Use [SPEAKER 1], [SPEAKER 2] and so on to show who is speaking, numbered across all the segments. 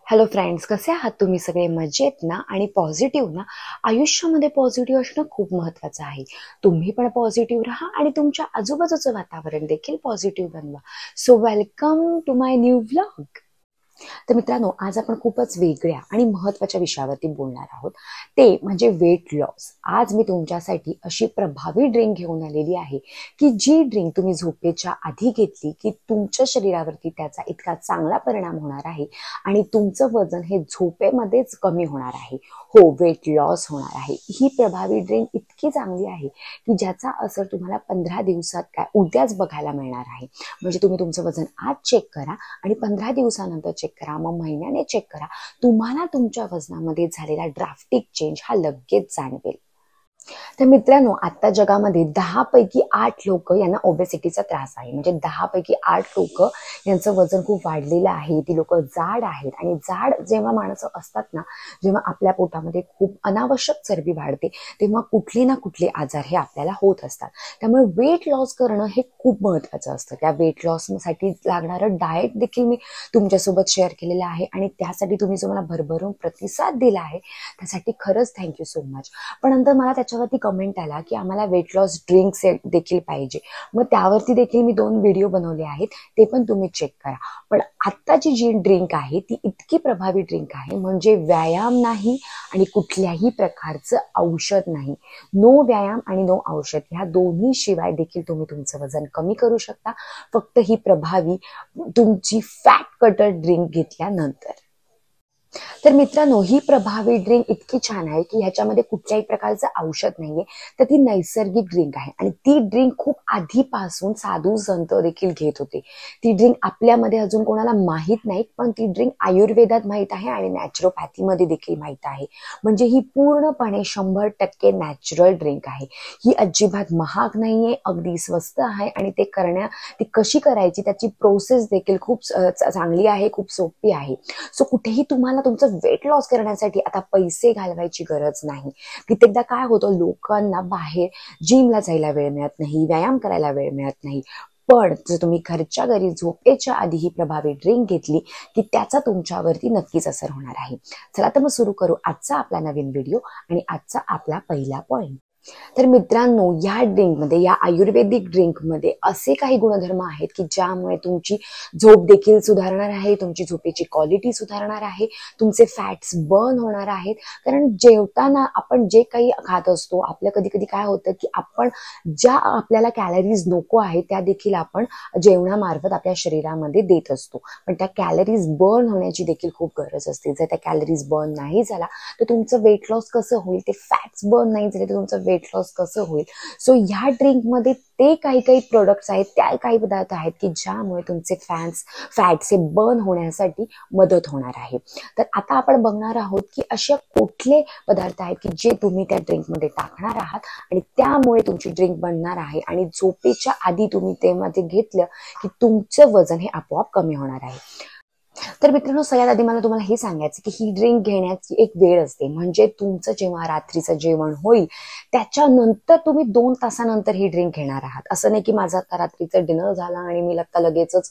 [SPEAKER 1] Hello friends, कसे आहात तुम्ही सगळे? मजेत ना? आणि पॉझिटिव्ह ना? आयुष्यामध्ये पॉझिटिव्ह असणं खूप महत्त्वाचं आहे. तुम्ही पण पॉझिटिव्ह राहा आणि तुमच्या आजूबाजूचं वातावरण देखील पॉझिटिव्ह बनवा. So welcome to my new vlog. तर मित्रांनो, आज आपण खूपच वेगळ्या आणि महत्त्वाच्या विषयावरती बोलणार आहोत. ते म्हणजे वेट लॉस. आज मी तुमच्यासाठी अशी प्रभावी ड्रिंक घेऊन आलेली आहे की जी ड्रिंक तुम्ही झोपेच्या आधी घेतली की तुमच्या शरीरावरती त्याचा इतका चांगला परिणाम होणार आहे आणि तुमचं वजन हे झोपेमध्येच कमी होणार आहे. हो, वेट लॉस होणार आहे. ही प्रभावी ड्रिंक इतकी चांगली आहे की ज्याचा असर तुम्हाला 15 दिवसात काय उद्याच बघायला मिळणार आहे. म्हणजे तुम्ही तुमचं वजन आज चेक करा आणि 15 दिवसानंतर चेक करा, मग महिन्याने चेक करा, तुम्हाला तुमच्या वजनामध्ये झालेला ड्रास्टिक चेंज हा लगेच जाणवेल. तर मित्रांनो, आता जगामध्ये 10 पैकी 8 लोक यांना ओबेसिटीचा त्रास आहे. म्हणजे 10 पैकी 8 लोक यांचं वजन खूप वाढलेलं आहे. ती लोक जाड आहेत आणि जाड जेव्हा माणसं असतात ना, जेव्हा आपल्या पोटामध्ये खूप अनावश्यक चरबी वाढते, तेव्हा कुठले ना कुठले आजार हे आपल्याला होत असतात. त्यामुळे वेट लॉस करणं हे खूप महत्त्वाचं असतं. त्या वेट लॉससाठी लागणारं डाएट देखील मी तुमच्यासोबत शेअर केलेलं आहे आणि त्यासाठी तुम्ही जो मला भरभरून प्रतिसाद दिला आहे त्यासाठी खरंच थँक्यू सो मच. पण नंतर मला त्याच्यावरती कमेंट आला की आम्हाला वेट लॉस ड्रिंक्स देखील पाहिजे. मग त्यावरती देखील मी 2 व्हिडिओ बनवले आहेत, ते पण तुम्ही चेक करा. पण आत्ताची जी ड्रिंक आहे ती इतकी प्रभावी ड्रिंक आहे, म्हणजे व्यायाम नाही आणि कुठल्याही प्रकारचं औषध नाही. नो व्यायाम आणि नो औषध ह्या दोन्ही शिवाय देखील तुम्ही तुमचं वजन कमी करू शकता, फक्त ही प्रभावी तुमची फॅट कटर ड्रिंक घेतल्यानंतर. तर मित्रांनो, ही प्रभावी ड्रिंक इतकी छान आहे की ह्याच्यामध्ये कुठल्याही प्रकारचं औषध नाहीये, तर ती नैसर्गिक ड्रिंक आहे आणि ती ड्रिंक खूप आधीपासून साधू संत देखील घेत होते. ती ड्रिंक आपल्यामध्ये अजून कोणाला माहीत नाही, पण ती ड्रिंक आयुर्वेदात माहीत आहे आणि नॅचरोपॅथीमध्ये देखील माहीत आहे. म्हणजे ही पूर्णपणे 100% नॅचरल ड्रिंक आहे. ही अजिबात महाग नाहीये, अगदी स्वस्त आहे आणि ती कशी करायची त्याची प्रोसेस देखील खूप चांगली आहे, खूप सोपी आहे. सो कुठेही तुम्हाला तुमचं वेट लॉस करण्यासाठी आता पैसे घालवायची गरज नाही. कित्येकदा काय होतं, लोकांना बाहेर जिमला जायला वेळ मिळत नाही, व्यायाम करायला वेळ मिळत नाही. पण जर तुम्ही घरच्या घरी झोपेच्या आधी ही प्रभावी ड्रिंक घेतली की त्याचा तुमच्यावरती नक्कीच असर होणार आहे. चला तर मग सुरू करू आजचा आपला नवीन व्हिडिओ आणि आजचा आपला पहिला पॉइंट. तर मित्रांनो, या ड्रिंकमध्ये, या आयुर्वेदिक ड्रिंकमध्ये असे काही गुणधर्म आहेत की ज्यामुळे तुमची झोप देखील सुधारणार आहे, तुमची झोपेची क्वालिटी सुधारणार आहे, तुमचे फॅट्स बर्न होणार आहेत. कारण जेवताना आपण जे काही खात असतो, आपलं कधी कधी काय होतं की आपण ज्या आपल्याला कॅलरीज नको आहेत त्या देखील आपण जेवणामार्फत आपल्या शरीरामध्ये देत असतो. पण त्या कॅलरीज बर्न होण्याची देखील खूप गरज असते. जर त्या कॅलरीज बर्न नाही झाला तर तुमचं वेट लॉस कसं होईल? ते फॅट्स बर्न नाही झाले तर तुमचं वेट लॉस कसं होईल? सो ह्या ड्रिंकमध्ये ते काही काही प्रोडक्ट्स आहेत, त्या काही पदार्थ आहेत की ज्यामुळे तुमचे फॅट्स हे बर्न होण्यासाठी मदत होणार आहे. तर आता आपण बघणार आहोत की अशा कुठले पदार्थ आहेत की जे तुम्ही त्या ड्रिंकमध्ये टाकणार आहात आणि त्यामुळे तुमची ड्रिंक बनणार आहे आणि झोपेच्या आधी तुम्ही ते घेतलं की तुमचं वजन हे आपोआप कमी होणार आहे. तर मित्रांनो, सगळ्यात आधी मला तुम्हाला हे सांगायचं की ही ड्रिंक घेण्याची एक वेळ असते. म्हणजे तुमचं जेव्हा रात्रीचं जेवण होईल त्याच्यानंतर तुम्ही 2 तासानंतर ही ड्रिंक घेणार आहात. असं नाही की माझं आता रात्रीचं डिनर झालं आणि मी आता लगेचच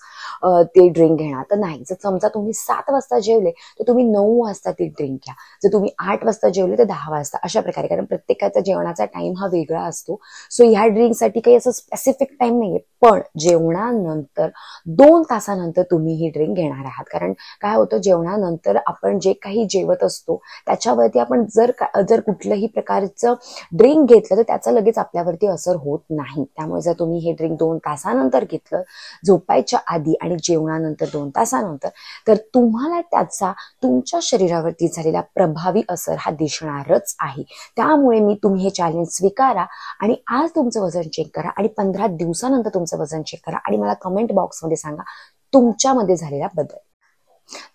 [SPEAKER 1] ते ड्रिंक घेणार, तर नाही. जर समजा तुम्ही 7 वाजता जेवले तर तुम्ही 9 वाजता ती ड्रिंक घ्या. जर तुम्ही 8 वाजता जेवले तर 10 वाजता, अशा प्रकारे. कारण प्रत्येकाचा जेवणाचा टाइम हा वेगळा असतो. सो ह्या ड्रिंकसाठी काही असं स्पेसिफिक टाइम नाहीये, पण जेवणानंतर 2 तासानंतर तुम्ही ही ड्रिंक घेणार आहात. कारण काय होतं, जेवणानंतर आपण जे काही जेवत असतो त्याच्यावरती आपण जर कुठल्याही प्रकारचं ड्रिंक घेतलं तर त्याचा लगेच आपल्यावरती असर होत नाही. त्यामुळे जर तुम्ही हे ड्रिंक 2 तासानंतर घेतलं, झोपायच्या आधी आणि जेवणानंतर 2 तासानंतर, तर तुम्हाला त्याचा तुमच्या शरीरावरती झालेला प्रभावी असर हा दिसणारच आहे. त्यामुळे तुम्ही हे चॅलेंज स्वीकारा आणि आज तुमचं वजन चेक करा आणि 15 दिवसानंतर तुमचं वजन चेक करा आणि मला कमेंट बॉक्समध्ये सांगा तुमच्यामध्ये झालेला बदल.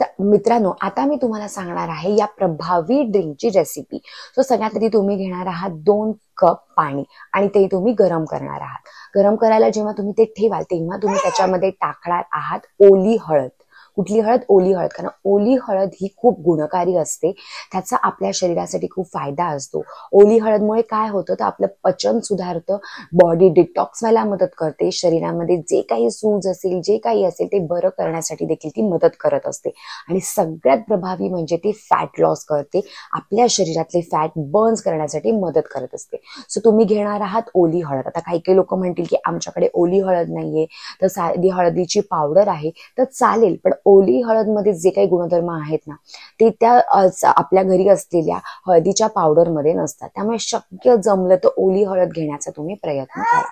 [SPEAKER 1] तर मित्रांनो, आता मी तुम्हाला सांगणार आहे या प्रभावी ड्रिंकची रेसिपी. सो सगळ्यात आधी तुम्ही घेणार आहात 2 कप पाणी आणि ते तुम्ही गरम करणार आहात. गरम करायला जेव्हा तुम्ही ते ठेवाल तेव्हा तुम्ही त्याच्यामध्ये टाकणार आहात ओली हळद. कुठली हळद? ओली हळद. कारण ओली हळद ही खूप गुणकारी असते, त्याचा आपल्या शरीरासाठी खूप फायदा असतो. ओली हळदमुळे काय होतं तर आपलं पचन सुधारतं, बॉडी डिटॉक्स व्हायला मदत करते, शरीरामध्ये जे काही सूज असेल जे काही असेल ते बरं करण्यासाठी देखील ती मदत करत असते. आणि सगळ्यात प्रभावी म्हणजे ती फॅट लॉस करते, आपल्या शरीरातले फॅट बर्न्स करण्यासाठी मदत करत असते. सो तुम्ही घेणार आहात ओली हळद. आता काही काही लोक म्हणतील की आमच्याकडे ओली हळद नाहीये, तर साधी हळदीची पावडर आहे, तर चालेल. पण ओली हळदमध्ये जे काही गुणधर्म आहेत ना ते त्या आपल्या घरी असलेल्या हळदीच्या पावडरमध्ये नसतात. त्यामुळे शक्य जमलं तर ओली हळद घेण्याचा तुम्ही प्रयत्न करा.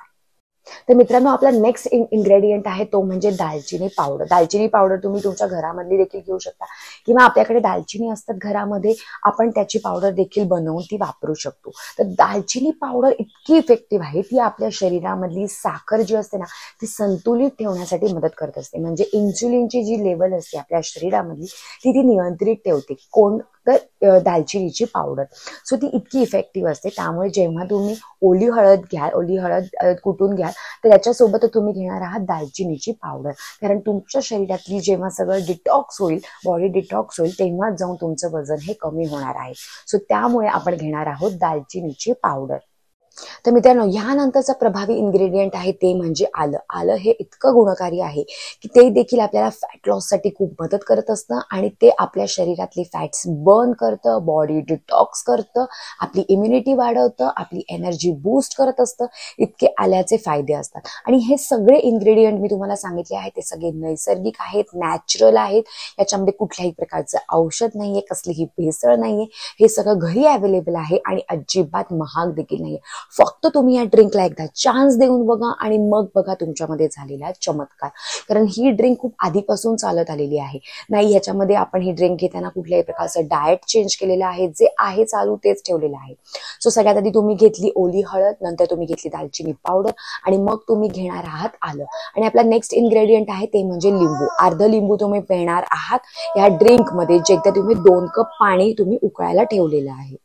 [SPEAKER 1] तर मित्रांनो, आपला नेक्स्ट इन्ग्रेडियंट आहे तो म्हणजे दालचिनी पावडर. दालचिनी पावडर तुम्ही तुमच्या घरामधली देखील घेऊ शकता, किंवा आपल्याकडे दालचिनी असतात घरामध्ये, आपण त्याची पावडर देखील बनवून ती वापरू शकतो. तर दालचिनी पावडर इतकी इफेक्टिव्ह आहे, ती आपल्या शरीरामधली साखर जी असते ना ती संतुलित ठेवण्यासाठी मदत करत असते. म्हणजे इन्सुलिनची जी लेवल असते आपल्या शरीरामधली ती नियंत्रित ठेवते. कोण? तर दालचिनीची पावडर. सो ती इतकी इफेक्टिव्ह असते. त्यामुळे जेव्हा तुम्ही ओली हळद घ्याल, ओली हळद कुटून घ्याल, तर याच्यासोबत तुम्ही घेणार आहात दालचिनीची पावडर. कारण तुमच्या शरीरातली जेव्हा सगळं डिटॉक्स होईल, बॉडी डिटॉक्स होईल, तेव्हाच जाऊन तुमचं वजन हे कमी होणार आहे. सो त्यामुळे आपण घेणार आहोत दालचिनीची पावडर. तर मित्रांनो, यानंतरचा प्रभावी इन्ग्रेडियंट आहे ते म्हणजे आलं. आलं हे इतकं गुणकारी आहे की ते देखील आपल्याला फॅट लॉससाठी खूप मदत करत असतं, आणि ते आपल्या शरीरातली फॅट्स बर्न करतं, बॉडी डिटॉक्स करतं, आपली इम्युनिटी वाढवतं, आपली एनर्जी बूस्ट करत असतं. इतके आल्याचे फायदे असतात. आणि हे सगळे इन्ग्रेडियंट मी तुम्हाला सांगितले आहेत ते सगळे नैसर्गिक आहेत, नॅचरल आहेत. याच्यामध्ये कुठल्याही प्रकारचं औषध नाहीये, कसलीही भेसळ नाहीये. हे सगळं घरी अवेलेबल आहे आणि अजिबात महाग देखील नाहीये. फक्त तुम्ही या ड्रिंकला एकदा चान्स देऊन बघा आणि मग बघा तुमच्यामध्ये झालेला चमत्कार. कारण ही ड्रिंक खूप आधीपासून चालत आलेली आहे. नाही, ह्याच्यामध्ये आपण ही ड्रिंक घेताना कुठल्याही प्रकारचं डाएट चेंज केलेलं आहे, जे आहे चालू तेच ठेवलेलं आहे. सो सगळ्यात आधी तुम्ही घेतली ओली हळद, नंतर तुम्ही घेतली दालचिनी पावडर, आणि मग तुम्ही घेणार आहात आलं. आणि आपला नेक्स्ट इन्ग्रेडियंट आहे ते म्हणजे लिंबू. अर्ध लिंबू तुम्ही पिळणार आहात या ड्रिंकमध्ये, जे एकदा तुम्ही 2 कप पाणी तुम्ही उकळायला ठेवलेलं आहे.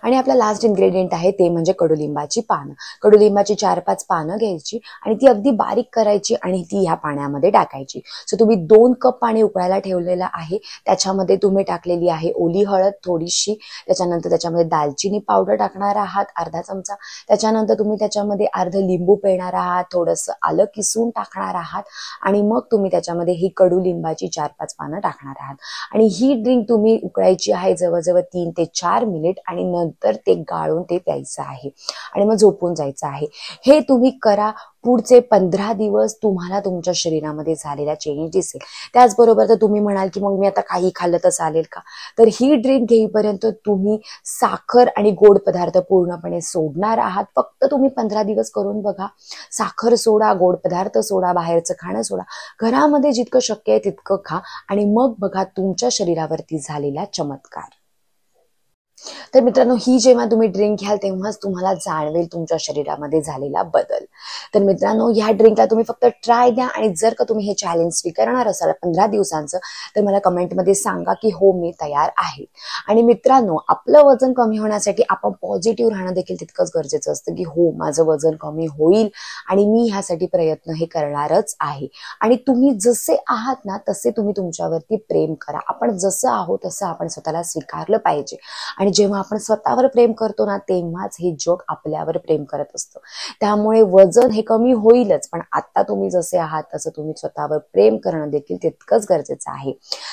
[SPEAKER 1] आणि आपला लास्ट इन्ग्रेडियंट आहे ते म्हणजे कडुलिंबाची पानं. कडुलिंबाची 4-5 पानं घ्यायची आणि ती अगदी बारीक करायची आणि ती ह्या पाण्यामध्ये टाकायची. सो तुम्ही 2 कप पाणी उकळायला ठेवलेलं आहे, त्याच्यामध्ये तुम्ही टाकलेली आहे ओली हळद थोडीशी, त्याच्यानंतर त्याच्यामध्ये दालचिनी पावडर टाकणार आहात अर्धा चमचा, त्याच्यानंतर तुम्ही त्याच्यामध्ये अर्ध लिंबू पिळणार आहात, थोडंसं आलं किसून टाकणार आहात, आणि मग तुम्ही त्याच्यामध्ये ही कडुलिंबाची 4-5 पानं टाकणार आहात. आणि ही ड्रिंक तुम्ही उकळायची आहे जवळजवळ 3 ते 4 मिनिट, आणि नंतर ते गाळून ते प्यायचं आहे आणि मग झोपून जायचं आहे. हे तुम्ही करा. पुढचे 15 दिवस तुम्हाला तुमच्या शरीरामध्ये झालेला चेंज दिसेल. त्याचबरोबर तर तुम्ही म्हणाल की मग मी आता काही खाल्लं तर चालेल का? तर ही ड्रिंक घेईपर्यंत तुम्ही साखर आणि गोड पदार्थ पूर्णपणे सोडणार आहात. फक्त तुम्ही 15 दिवस करून बघा. साखर सोडा, गोड पदार्थ सोडा, बाहेरचं खाणं सोडा, घरामध्ये जितकं शक्य आहे तितकं खा, आणि मग बघा तुमच्या शरीरावरती झालेला चमत्कार. तर मित्रांनो, ही जेव्हा तुम्ही ड्रिंक घ्याल तेव्हाच तुम्हाला जाणवेल तुमच्या शरीरामध्ये झालेला बदल. तर मित्रांनो, ह्या ड्रिंकला तुम्ही फक्त ट्राय द्या, आणि जर का तुम्ही हे चॅलेंज स्वीकारणार असाल 15 दिवसांचं, तर मला कमेंटमध्ये सांगा की हो, मी तयार आहे. आणि मित्रांनो, आपलं वजन कमी होण्यासाठी आपण पॉझिटिव्ह राहणं देखील तितकंच गरजेचं असतं की हो, माझं वजन कमी होईल आणि मी ह्यासाठी प्रयत्न हे करणारच आहे. आणि तुम्ही जसे आहात ना तसे तुम्ही तुमच्यावरती प्रेम करा. आपण जसं आहोत तसं आपण स्वतःला स्वीकारलं पाहिजे. आणि जेव्हा आपण स्वतःवर प्रेम करतो ना तेव्हाच हे जग आपल्यावर प्रेम करत असतं. त्यामुळे वजन हे कमी होईलच, पण आता तुम्ही जसे आहात तसं तुम्ही स्वतःवर प्रेम करणं देखील तितकंच गरजेचं आहे.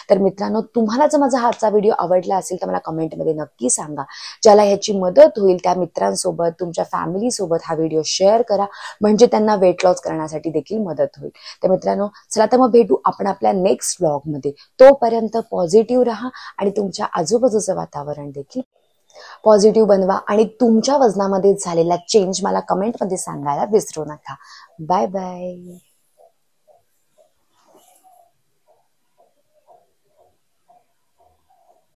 [SPEAKER 1] तर मित्रांनो, तुम्हाला जर माझा आजचा व्हिडिओ आवडला असेल तर मला कमेंटमध्ये नक्की सांगा. ज्याला ह्याची मदत होईल त्या मित्रांसोबत, तुमच्या फॅमिली सोबत हा व्हिडिओ शेअर करा, म्हणजे त्यांना वेट लॉस करण्यासाठी देखील मदत होईल. तर मित्रांनो, चला तर मग भेटू आपण आपल्या नेक्स्ट व्लॉगमध्ये. तोपर्यंत पॉझिटिव्ह राहा आणि तुमच्या आजूबाजूचं वातावरण देखील पॉझिटिव्ह बनवा, आणि तुमच्या वजनामध्ये झालेला चेंज मला कमेंटमध्ये सांगायला विसरू नका. Bye bye.